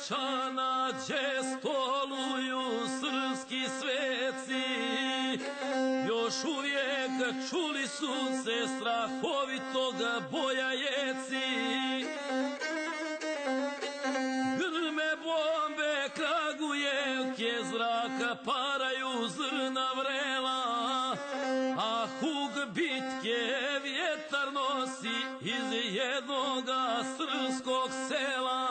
Gračana gdje stoluju srpski sveci, još uvijek čuli su se strahovitog boja jeci. Grme bombe, kragujevke, zraka paraju zrna vrela, a hug bitke vjetar nosi iz jednoga srpskog sela.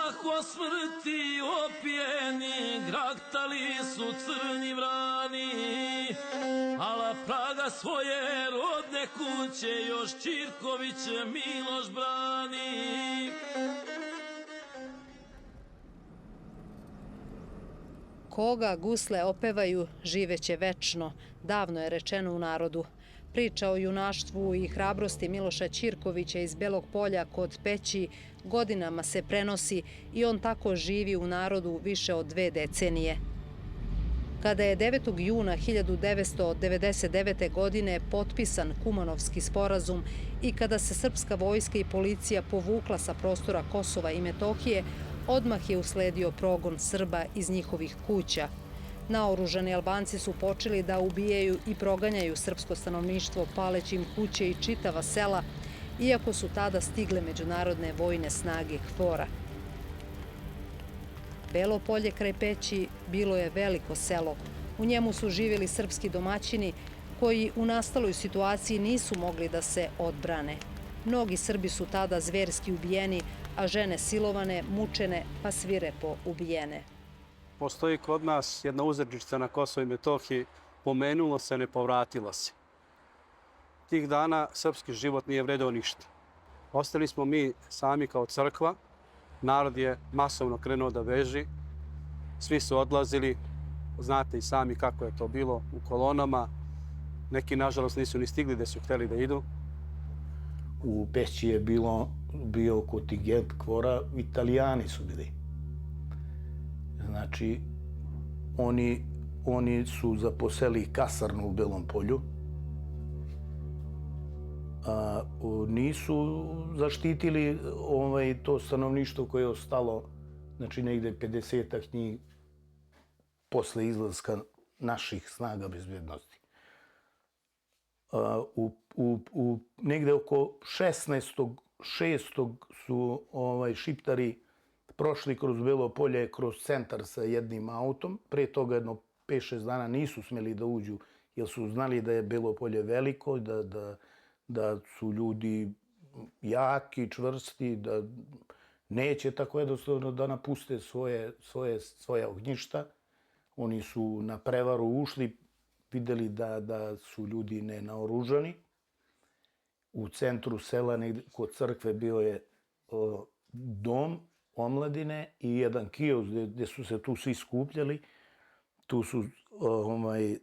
Ako smrti opijeni, graktali su crni vrani, ala praga svoje rodne kuće još Ćirković Miloš brani. Koga gusle opevaju, živeće večno, davno je rečeno u narodu. Priča o junaštvu i hrabrosti Miloša Ćirkovića iz Belog Polja kod Peći godinama se prenosi i on tako živi u narodu više od 2 decenije. Kada je 9. juna 1999. godine potpisan Kumanovski sporazum i kada se srpska vojska i policija povukla sa prostora Kosova i Metohije, odmah je usledio progon Srba iz njihovih kuća. Naoružani Albanci su počeli da ubijaju i proganjaju srpsko stanovništvo paleći im kuće i čitava sela, iako su tada stigle međunarodne vojne snage KFOR-a. Belo Polje kraj Peći bilo je veliko selo. U njemu su živjeli srpski domaćini koji u nastaloj situaciji nisu mogli da se odbrane. Mnogi Srbi su tada zverski ubijeni, a žene silovane, mučene pa svirepo ubijene. Postoji kod nas jedna uzrečica na Kosovo i Metohiji, pomenulo se, ne povratilo se. Tih dana srpski život nije vredeo ništa. Ostali smo mi sami kao crkva, narod je masovno krenuo da beži, svi su odlazili, znate i sami kako je to bilo u kolonama, neki nažalost nisu ni stigli da su hteli da idu. U Peći je bio kontingent KFOR-a, Italijani su bili. Znači, oni su zaposeli kasarnu u Belom Polju, a nisu zaštitili to stanovništvo koje je ostalo, znači negde 50-ak njih posle izlaska naših snaga bezbjednosti. Negde oko 16.6. su Šiptari prošli kroz Belo Polje, kroz centar sa jednim autom. Pre toga jedno 5-6 dana nisu smjeli da uđu, jer su znali da je Belo Polje veliko, da su ljudi jaki, čvrsti, da neće tako jednostavno da napuste svoje ognjišta. Oni su na prevaru ušli, vidjeli da su ljudi nenaoružani. U centru sela, kod crkve, bio je dom omladine i jedan kiosk gdje su se tu svi skupljali. Tu su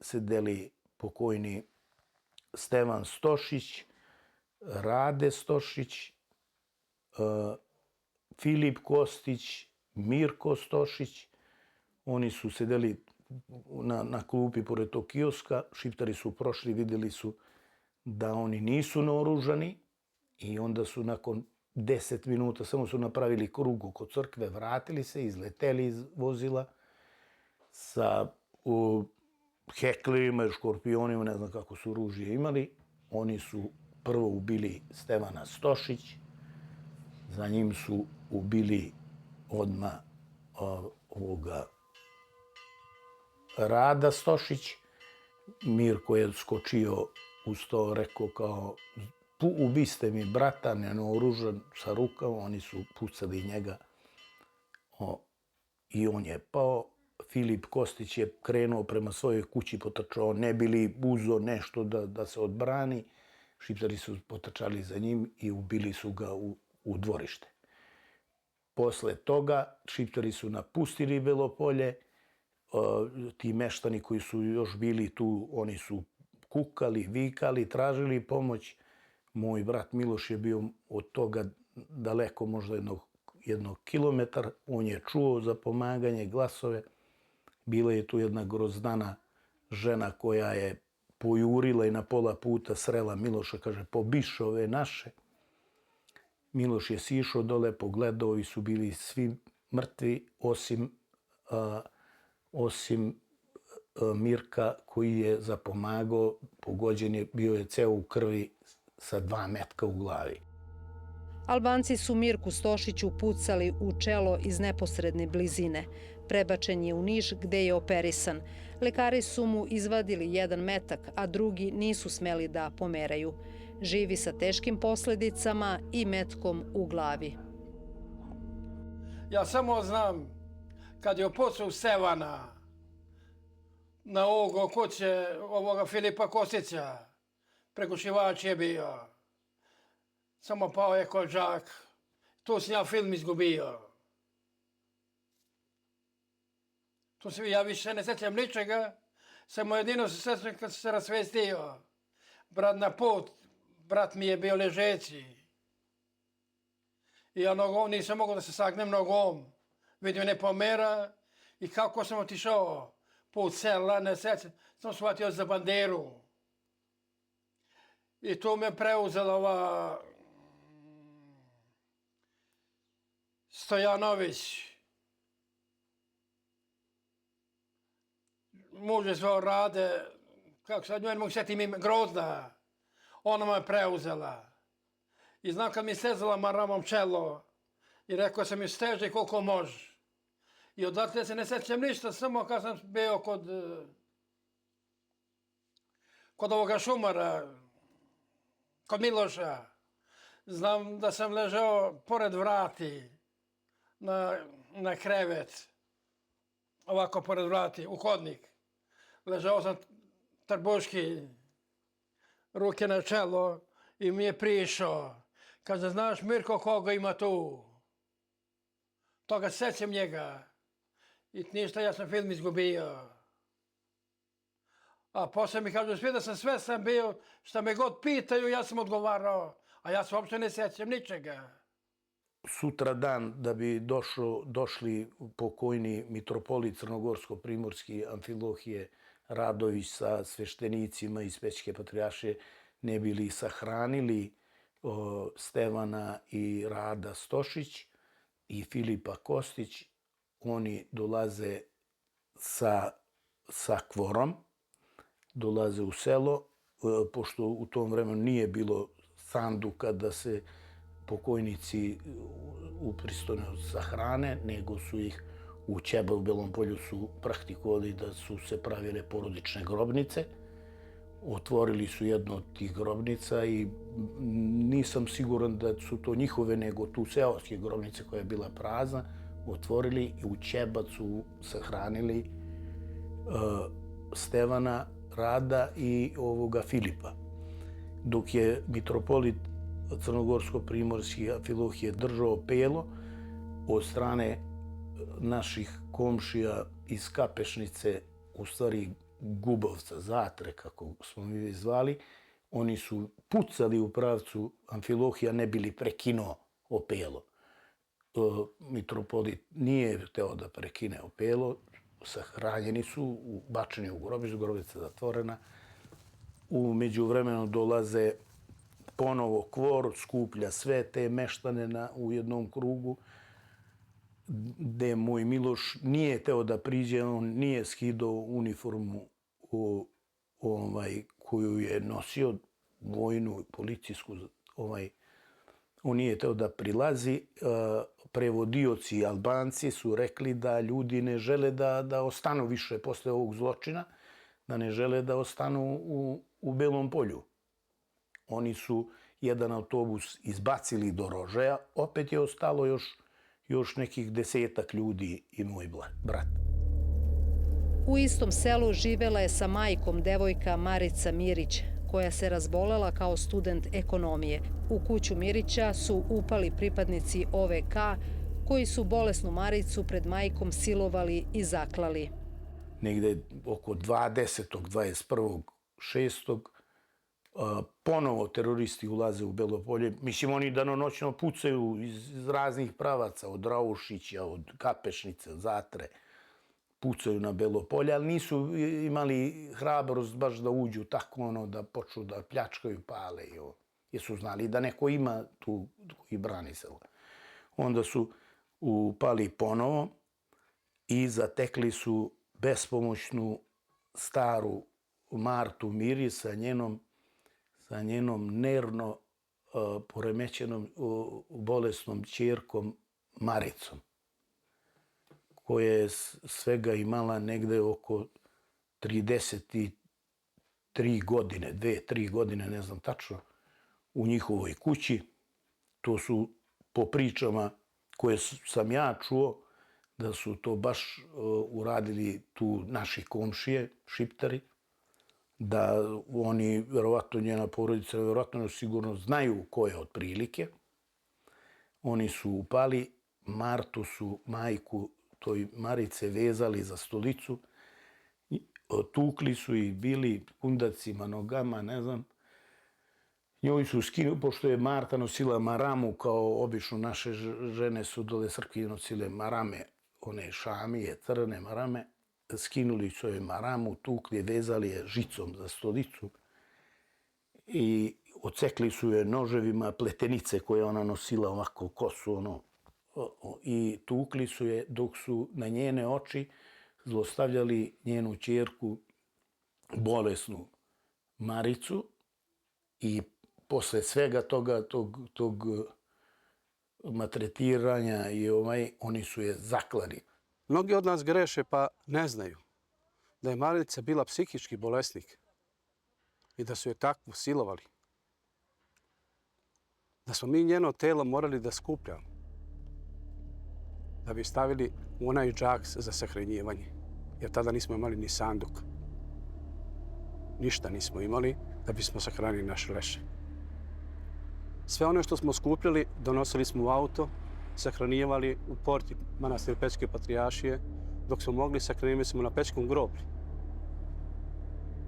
sedeli pokojni Stevan Stošić, Rade Stošić, Filip Kostić, Mirko Stošić. Oni su sedeli na klupi pored tog kioska. Šiptari su prošli, vidjeli su da oni nisu naoružani i onda su nakon 10 minuta samo su napravili krug oko crkve, vratili se, izleteli iz vozila sa heklerima i škorpionima, ne znam kako su oružje imali. Oni su prvo ubili Stevana Stošić, za njim su ubili odmah ovoga Rada Stošić. Mirko je skočio uz to, rekao kao, ubiste mi brata, nenaoružan sa rukama, oni su pucali njega i on je pao. Filip Kostić je krenuo prema svojoj kući, potrčao, ne bili uzo nešto da se odbrani. Šiptari su potrčali za njim i ubili su ga u dvorište. Posle toga Šiptari su napustili Belo Polje. Ti meštani koji su još bili tu, oni su kukali, vikali, tražili pomoć. Moj brat Miloš je bio od toga daleko, možda jednog kilometar. On je čuo za pomaganje, glasove. Bila je tu jedna grozdana žena koja je pojurila i na pola puta srela Miloša, kaže, pobiš ove naše. Miloš je sišao dole, pogledao i su bili svi mrtvi osim Mirka koji je zapomagao, pogođen je, bio je ceo u krvi sa 2 metka u glavi. Albanci su Mirku Stošiću pucali u čelo iz neposredne blizine. Prebačen je u Niš gde je operisan. Lekari su mu izvadili 1 metak, a drugi nisu smeli da pomeraju. Živi sa teškim posledicama i metkom u glavi. Ja samo znam, kad je opočeo Stevana na ovog kuće, ovoga Filipa Kostića, prekušivač je bio. Samo pao je ko džak. Tu sam ja film izgubio. Ja više ne sjećam ničega, samo jedino se sjećam kad se rasvestio. Brat na put, brat mi je bio ležeći. I ja nogom nisam mogao da se sagnem nogom. Vidio ne pomera i kako sam otišao put sela, ne sjećam, sam shvatio za banderu. I tu me preuzela ova Stojanović. Muž je zvao Rade, kako sad njoj ne mogu sjetiti ime, Grozda. Ona me preuzela. I znam kad mi stezala maramom čelo i rekao sam mi steži koliko možeš. I odatle se ne sjećam ništa, samo kad sam bio kod ovoga Šumara, kod Miloša. Znam da sam ležao pored vrati na krevet, ovako pored vrati, u hodnik. Ležao sam trbuški, ruke na čelo i mi je prišao. Kaže, znaš Mirko koga ima tu? Toga sećam njega. I ništa, ja sam film izgubio. A posle mi kažu svi da sam svestan bio, šta me god pitaju, ja sam odgovarao. A ja se uopšte ne sećam ničega. Sutra dan da bi došli pokojni mitropolit Crnogorsko-Primorski Amfilohije Radović sa sveštenicima iz Pećke patrijaršije, ne bi li sahranili Stevana i Rada Stošić i Filipa Kostić, oni dolaze sa kvorom, dolaze u selo, pošto u tom vremenu nije bilo sanduka da se pokojnici upristojno sahrane, nego su ih u Ćeba u Belom Polju su praktikovali da su se pravile porodične grobnice. Otvorili su jednu od tih grobnica i nisam siguran da su to njihove, nego tu seoske grobnice koja je bila prazna, otvorili i u Ćebac su sahranili Stevana, Rada i ovoga Filipa. Dok je mitropolit Crnogorsko-Primorski Amfilohije držao pelo od strane naših komšija iz Kapešnice, u stvari Gubovca, Zatre, kako smo mi zvali, oni su pucali u pravcu Amfilohija, ne bili prekinuo opelo. Mitropolit nije hteo da prekine opelo, sahranjeni su, bačeni u grobište, grobica zatvorena. U međuvremenu dolaze ponovo kvor, skuplja sve te meštane u jednom krugu, gde moj Miloš nije hteo da priđe, on nije skidao uniformu koju je nosio, vojnu, policijsku, on nije hteo da prilazi. Prevodioci Albanci su rekli da ljudi ne žele da ostanu više posle ovog zločina, da ne žele da ostanu u Belom Polju. Oni su jedan autobus izbacili do Rožaja, opet je ostalo još nekih 10-ak ljudi i moj brat. U istom selu živela je sa majkom devojka Marica Mirić, koja se razbolela kao student ekonomije. U kuću Mirića su upali pripadnici OVK, koji su bolesnu Maricu pred majkom silovali i zaklali. Negde oko 21.6. Ponovo teroristi ulaze u Belo Polje. Mislim, oni danonoćno pucaju iz raznih pravaca, od Raušića, od Kapešnice, od Zatre. Pucaju na Belo Polje, ali nisu imali hrabrost baš da uđu tako da počnu da pljačkaju, pale. Jer su znali da neko ima tu i brani selo. Onda su upali ponovo i zatekli su bespomoćnu staru Martu Miri sa njenom nervno poremećenom bolesnom ćerkom Maricom, koja je svega imala negde oko 33 godine, 2-3 godine, ne znam tačno, u njihovoj kući. To su po pričama koje sam ja čuo, da su to baš uradili tu naši komšije, Šiptari, da oni, verovatno njena porodica, verovatno sigurno znaju ko je otprilike. Oni su upali, Martu su, majku toj Marice, vezali za stolicu, tukli su i bili kundacima, nogama, ne znam. Njoj su skinuli, pošto je Marta nosila maramu, kao obično naše žene su dole crkvi nosile marame, one šamije, crne marame, skinuli su joj maramu, tukli, vezali je žicom za stolicu i ocekli su je noževima pletenice koje ona nosila ovako kosu, i tukli su je dok su na njene oči zlostavljali njenu ćerku, bolesnu Maricu, i posle svega toga, tog maltretiranja i oni su je zaklali. Mnogi od nas greše pa ne znaju da je Marica bila psihički bolesnik i da su je takvu silovali. Da smo mi njeno telo morali da skupljamo, da bi stavili u onaj džak za sahranjivanje, jer tada nismo imali ni sanduk. Ništa nismo imali da bismo sahranili naše leše. Sve ono što smo skupljali donosili smo u auto, sahranjivali u porti manastira Pećke patrijaršije, dok smo mogli sahranjivali smo na Pećkom groblju.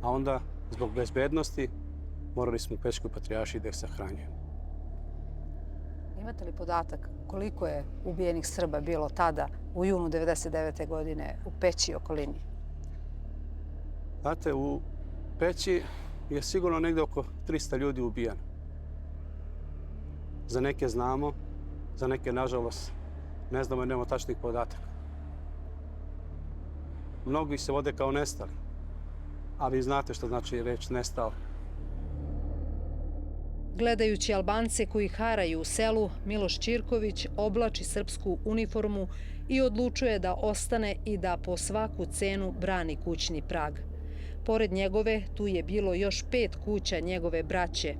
A onda, zbog bezbednosti, morali smo u Pećkoj patrijaršiji da ih sahranjujemo. Imate li podatak koliko je ubijenih Srba bilo tada, u junu 1999. godine, u Peći i okolini? Znate, u Peći je sigurno negde oko 300 ljudi ubijano. Za neke znamo, za neke, nažalost, ne znamo jer nemamo tačnih podataka. Mnogi se vode kao nestali, a vi znate što znači reč nestao. Gledajući Albance koji haraju u selu, Miloš Ćirković oblači srpsku uniformu i odlučuje da ostane i da po svaku cenu brani kućni prag. Pored njegove, tu je bilo još 5 kuća njegove braće.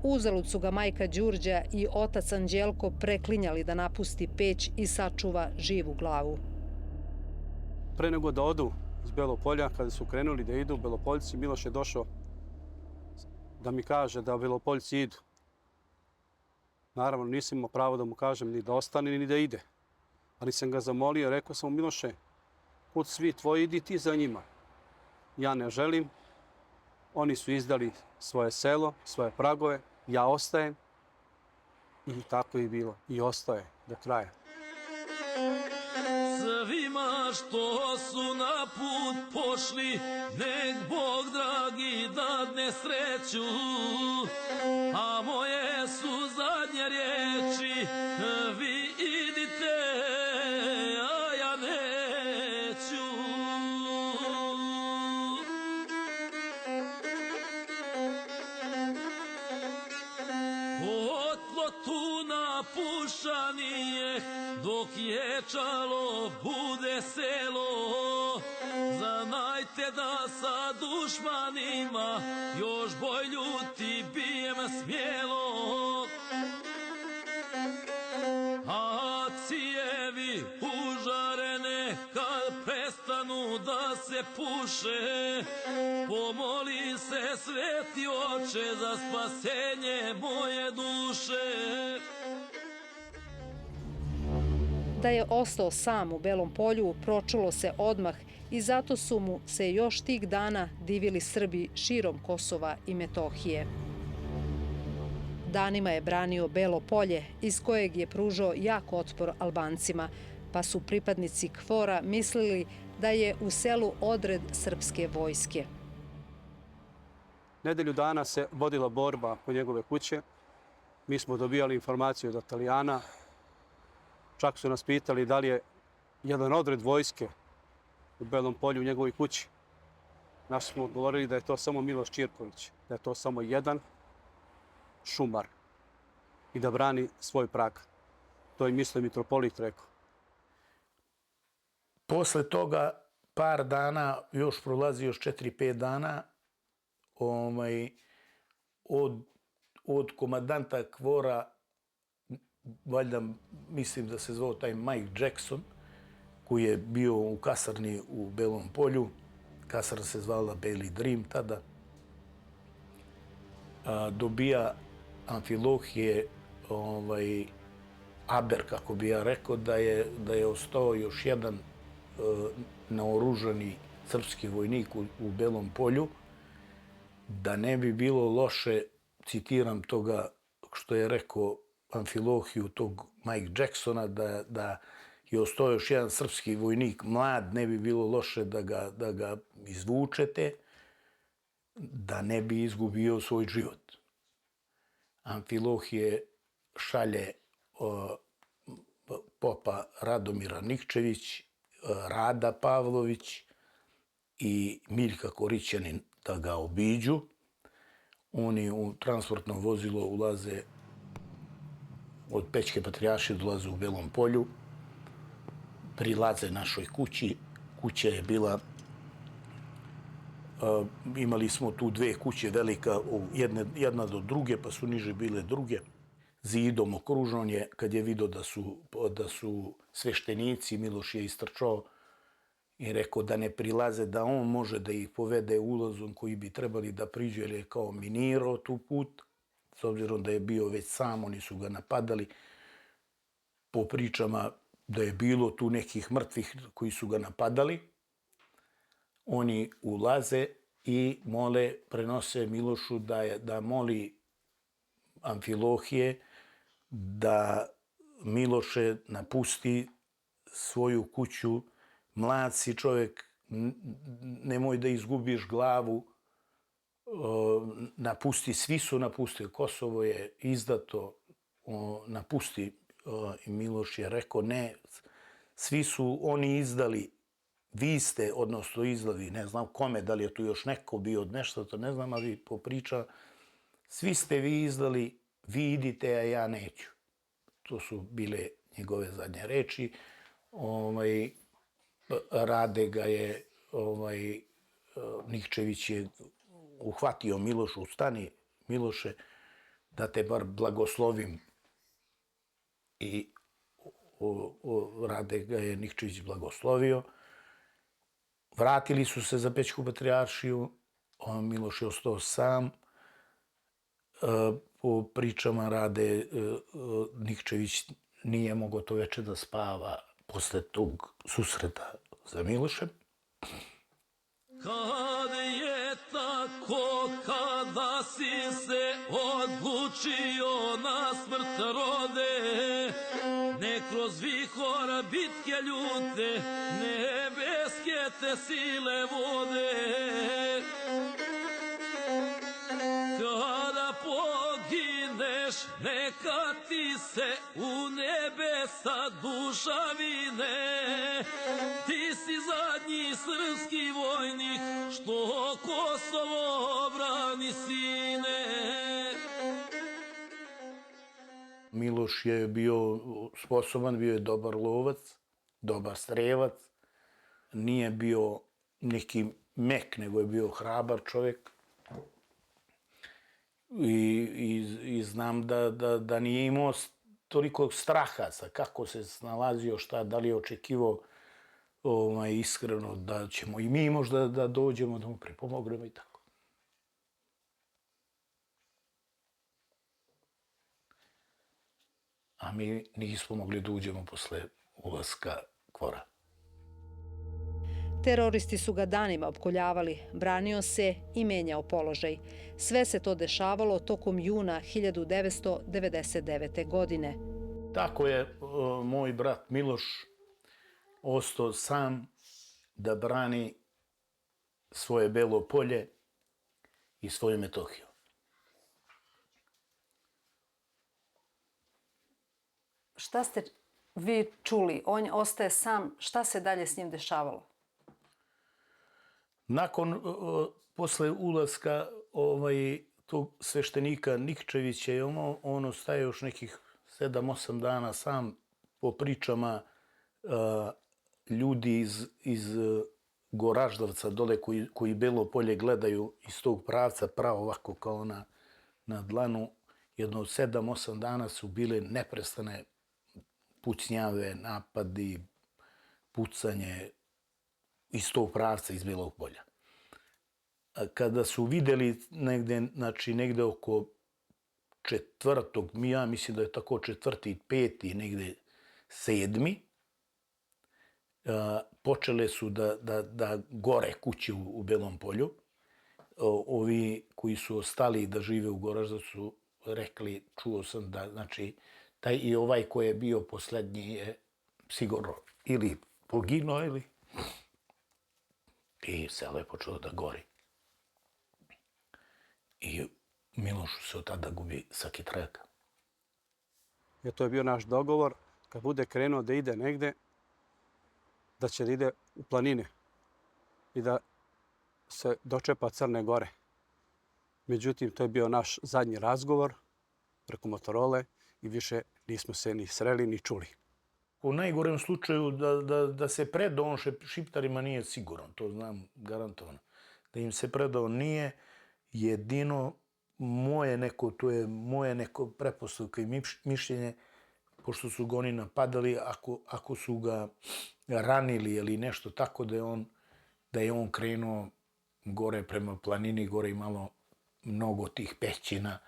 Uzalud su ga majka Đurđa i otac Anđelko preklinjali da napusti Peć i sačuva živu glavu. Pre nego da odu iz Belog Polja, kada su krenuli da idu Belopoljci, Miloš je došao da mi kaže da Belopoljci idu. Naravno, nisam imao pravo da mu kažem ni da ostane, ni da ide. Ali sam ga zamolio, rekao sam mu, Miloše, kud svi tvoji, idi ti za njima. Ja ne želim, oni su izdali svoje selo, svoje pragove, ja ostajem. I tako je bilo. I ostaje do kraja. Svima što su na put pošli, nek Bog dragi dadne sreću, a moje su zadnje riječi, vi idite, a ja neću. Otlo tu napušanije, dok ječalo bude selo, znajte da sa dušmanima još boj ljuti bijem smjelo. A cijevi užarene kad prestanu da se puše, pomoli se sveti oče za spasenje moje duše. Da je ostao sam u Belom Polju pročulo se odmah i zato su mu se još tih dana divili Srbi širom Kosova i Metohije. Danima je branio Belo Polje, iz kojeg je pružao jak otpor Albancima, pa su pripadnici KFOR-a mislili da je u selu odred srpske vojske. Nedelju dana se vodila borba po njegove kuće. Mi smo dobijali informaciju od Italijana. Čak su nas pitali da li je jedan odred vojske u Belom Polju u njegovoj kući. Naši smo odgovorili da je to samo Miloš Ćirković, da je to samo jedan šumar i da brani svoj prag. To je mislio mitropolit rekao. Posle toga par dana, još prolazi još 4-5 dana, od komandanta KFOR-a, valjda mislim da se zvao taj Mike Jackson, koji je bio u kasarni u Belom Polju. Kasarna se zvala Bailey Dream tada. Dobija Amfilohije Aber, kako bi ja rekao, da je ostao još jedan naoružani srpski vojnik u Belom Polju, da ne bi bilo loše, citiram toga što je rekao Amfilohiju, tog Mike Jacksona, da je ostao još jedan srpski vojnik mlad, ne bi bilo loše da ga izvučete, da ne bi izgubio svoj život. Amfilohije šalje popa Radomira Nikčević, Rada Pavlović i Miljka Korićanin da ga obiđu. Oni u transportno vozilo ulaze od Pećke Patrijaršije, dolaze u Belom Polju, prilaze našoj kući. Kuća je bila, imali smo tu dve kuće velika, jedna do druge, pa su niže bile druge. Zidom okružen je, kad je vidio da su sveštenici, Miloš je istrčao i rekao da ne prilaze, da on može da ih povede ulazom koji bi trebali da priđu, jer je kao minirao tu put, s obzirom da je bio već sam, oni su ga napadali. Po pričama da je bilo tu nekih mrtvih koji su ga napadali, oni ulaze i prenose Milošu da moli Amfilohije da Miloše napusti svoju kuću. Mlad si čovjek, nemoj da izgubiš glavu, napusti, svi su napustili, Kosovo je izdato, napusti. I Miloš je rekao ne, svi su oni izdali, vi ste, odnosno izdali, ne znam kome, da li je tu još neko bio od nešto, to ne znam, ali po priča, svi ste vi izdali, vi idite, a ja neću. To su bile njegove zadnje reči. Rade ga je, Nikčević je uhvatio Milošu, stani Miloše, da te bar blagoslovim. I Rade ga je Nikčević blagoslovio. Vratili su se za Pećku Patrijaršiju, Miloš je ostao sam. Po pričama Rade, Nikčević nije mogao to veče da spava posle tog susreta za Milošem. Kad je tako, kada si se odlučio na smrt rode, ne kroz vihora bitke ljute, nebeske te sile vode. Kada pogineš, neka ti se u nebesa duša vine, ti si zadnji srpski vojnik, što Kosovo brani, sine. Miloš je bio sposoban, bio je dobar lovac, dobar strelac, nije bio neki mek, nego je bio hrabar čovjek. I znam da nije imao toliko straha sa kako se snalazio, šta, da li je očekivao iskreno da ćemo i mi možda da dođemo, da mu pripomognemo i tako. A mi nismo mogli da uđemo posle ulaska KFOR-a. Teroristi su ga danima opkoljavali, branio se i menjao položaj. Sve se to dešavalo tokom juna 1999. godine. Tako je moj brat Miloš ostao sam da brani svoje Belo Polje i svoju Metohiju. Šta ste vi čuli? On ostaje sam. Šta se dalje s njim dešavalo? Nakon, posle ulaska tog sveštenika Nikčevića, on ostaje još nekih 7-8 dana sam, po pričama ljudi iz Goraždovca dole koji Belo Polje gledaju iz tog pravca, pravo ovako kao na dlanu. Jedno od 7-8 dana su bile neprestane pucnjave, napadi, pucanje iz tog pravca, iz Belog Polja. Kada su vidjeli negde oko 4. ja mislim da je tako 4., 5., negde 7. Počele su da gore kuće u Belom Polju. Ovi koji su ostali da žive u Goraždovcu su rekli, čuo sam da, znači, taj i ovaj koji je bio poslednji je sigurno ili poginuo ili... I selo je počelo da gori. I Milošu se od tada gubi svaki trag. Jer to je bio naš dogovor, kad bude krenuo da ide negde, da će da ide u planine i da se dočepa Crne Gore. Međutim, to je bio naš zadnji razgovor preko Motorole i više nismo se ni sreli ni čuli. U najgorem slučaju da se predao on Šiptarima nije siguran, to znam garantovano. Da im se predao nije, jedino moje neko pretpostavka i mišljenje, pošto su ga oni napadali, ako su ga ranili ili nešto tako da je on krenuo gore prema planini, gore imalo mnogo tih pećina,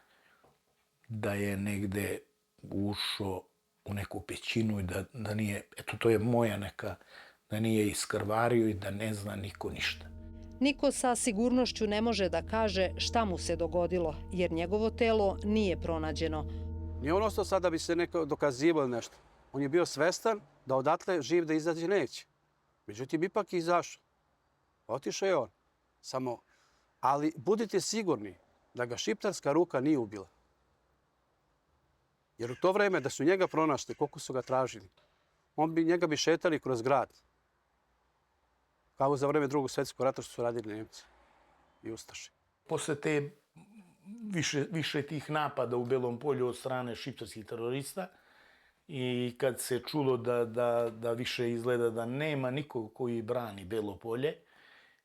da je negde ušao u neku pećinu i da nije, eto to je moja neka, da nije iskrvario i da ne zna niko ništa. Niko sa sigurnošću ne može da kaže šta mu se dogodilo, jer njegovo telo nije pronađeno. Nije on ostao sad da bi se neko dokazivao nešto. On je bio svestan da odatle živ da izađe neće. Međutim, ipak je izašao. Otišao je on. Samo, ali budite sigurni da ga šiptarska ruka nije ubila. Jer u to vreme da su njega pronašli, koliko su ga tražili, njega bi šetali kroz grad. Kao za vreme Drugog svjetskog rata što su radili Nemci i Ustaši. Posle te više tih napada u Belom Polju od strane šiptarskih terorista i kad se čulo da više izgleda da nema nikog koji brani Belo Polje,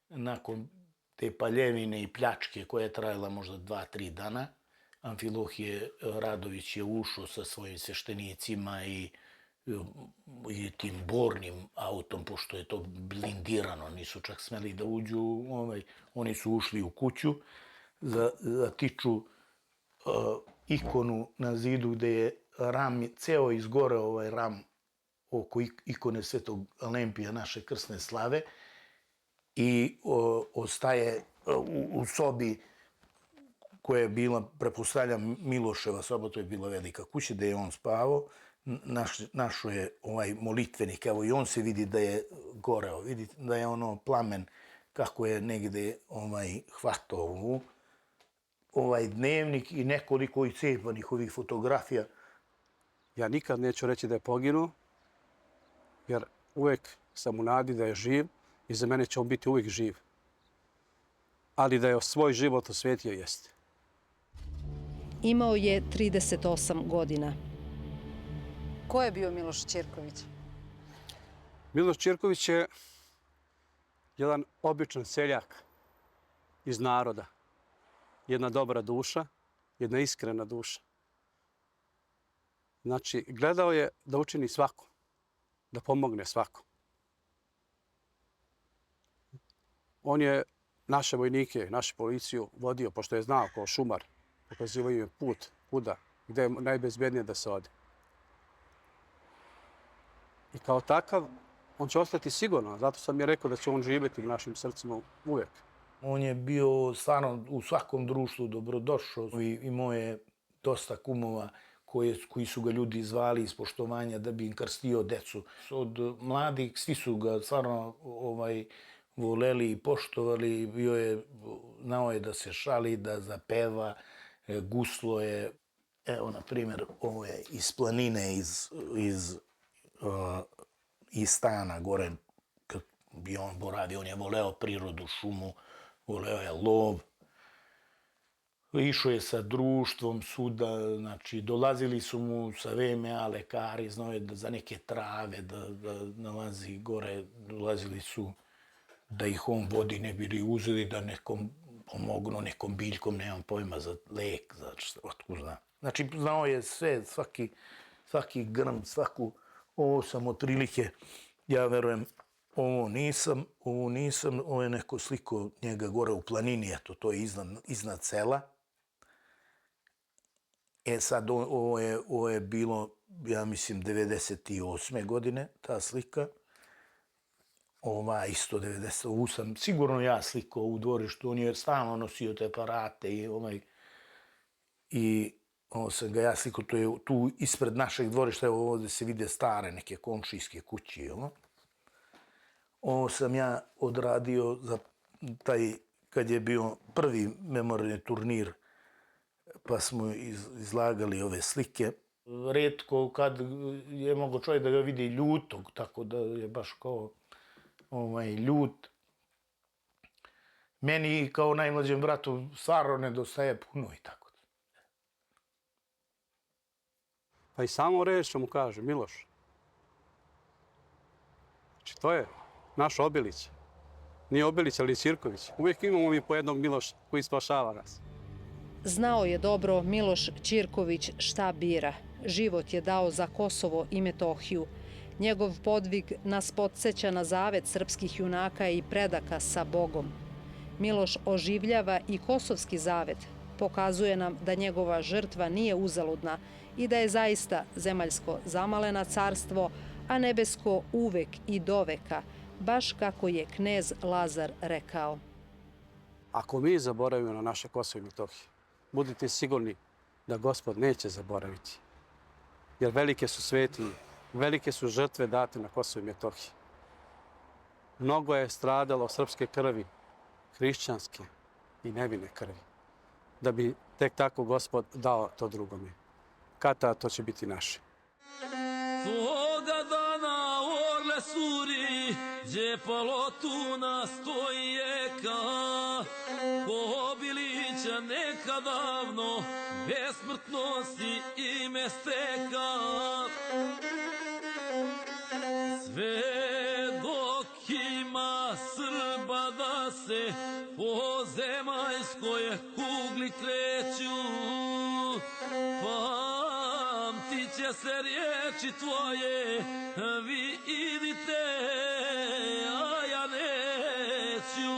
nakon te paljevine i pljačke koja je trajala možda 2-3 dana, Amfilohije Radović je ušao sa svojim sveštenicima i tim bornim autom, pošto je to blindirano, nisu čak smeli da uđu, oni su ušli u kuću, zatiču ikonu na zidu gde je ram, ceo izgore ovaj ram oko ikone Svetog Alempija, naše krsne slave, i ostaje u sobi koja je bila, pretpostavljam, Miloševa soba, to je bila velika kuća gde je on spavao, našao je ovaj molitvenik, evo i on se vidi da je goreo, vidite da je ono plamen kako je negde hvatao ovaj dnevnik i nekoliko iscepanih ovih fotografija. Ja nikad neću reći da je poginuo, jer uvek sam u nadi da je živ i za mene će on biti uvijek živ. Ali da je svoj život osvetio jeste. Imao je 38 godina. Ko je bio Miloš Ćirković? Miloš Ćirković je jedan običan seljak iz naroda. Jedna dobra duša, jedna iskrena duša. Znači, gledao je da učini svako, da pomogne svako. On je naše vojnike, našu policiju vodio, pošto je znao kao šumar, pokazivaju je put, kuda, gde je najbezbednije da se ode. I kao takav, on će ostati sigurno. Zato sam je rekao da će on živjeti u našim srcima uvijek. On je bio stvarno u svakom društvu dobrodošao. Imao je dosta kumova koji su ga ljudi zvali iz poštovanja da bi im krstio decu. Od mladih svi su ga stvarno voleli i poštovali. Znao je da se šali, da zapeva, guslo je. evo, na primjer, ovo je iz planine, iz stana gore, kad bi on boravio, on je voleo prirodu, šumu, voleo je lov. Išao je sa društvom suda, znači dolazili su mu sa VMA lekari, znao je da za neke trave da nalazi gore, dolazili su da ih on vodi, ne bili uzeli da nekom pomognu, nekom biljkom, nemam pojma, za lek, za otkud zna. Znači, znao je sve, svaki grm, ovo sam otprilike, ja verujem, ovo nisam, ovo je neko sliko njega gore u planini, eto, to je iznad sela. Sad, ovo je bilo, ja mislim, 98. godine, ta slika. Ova isto 90. Ovu sam sigurno ja slikao u dvorištu, on je stalno nosio te aparate i ovo sam ga ja slikao, to je tu ispred našeg dvorišta, evo ovdje se vide stare neke komšijske kuće. Ovo sam ja odradio za taj, kad je bio prvi memorijalni turnir, pa smo izlagali ove slike. Retko kad je mogo čovjek da ga vidi ljutog, tako da je baš kao ljut. Meni kao najmlađem bratu stvarno nedostaje puno i tako. Pa i samo reč što mu kaže, Miloš. Znači, to je naš Obilić. Nije Obilić, ali Ćirković. Uvijek imamo mi po jednog Miloša koji spašava nas. Znao je dobro Miloš Ćirković šta bira. Život je dao za Kosovo i Metohiju. Njegov podvig nas podsjeća na zavet srpskih junaka i predaka sa Bogom. Miloš oživljava i kosovski zavet. Pokazuje nam da njegova žrtva nije uzaludna i da je zaista zemaljsko zamalena carstvo, a nebesko uvek i doveka, baš kako je knez Lazar rekao. Ako mi zaboravimo na naše Kosovo i Metohiju, budite sigurni da Gospod neće zaboraviti. Jer velike su svetinje, velike su žrtve date na Kosovo i Metohiji. Mnogo je stradalo srpske krvi, hrišćanske i nevine krvi, da bi tek tako Gospod dao to drugome. Kada to će biti naše. Toga dana orle suri, gdje polotuna stoji jeka, ko Obilića neka davno, besmrtnosti ime steka. Sve dok ima Srba da se po zemaljskoj kugli kreću, pamtit će se riječi tvoje, vi idite, a ja neću.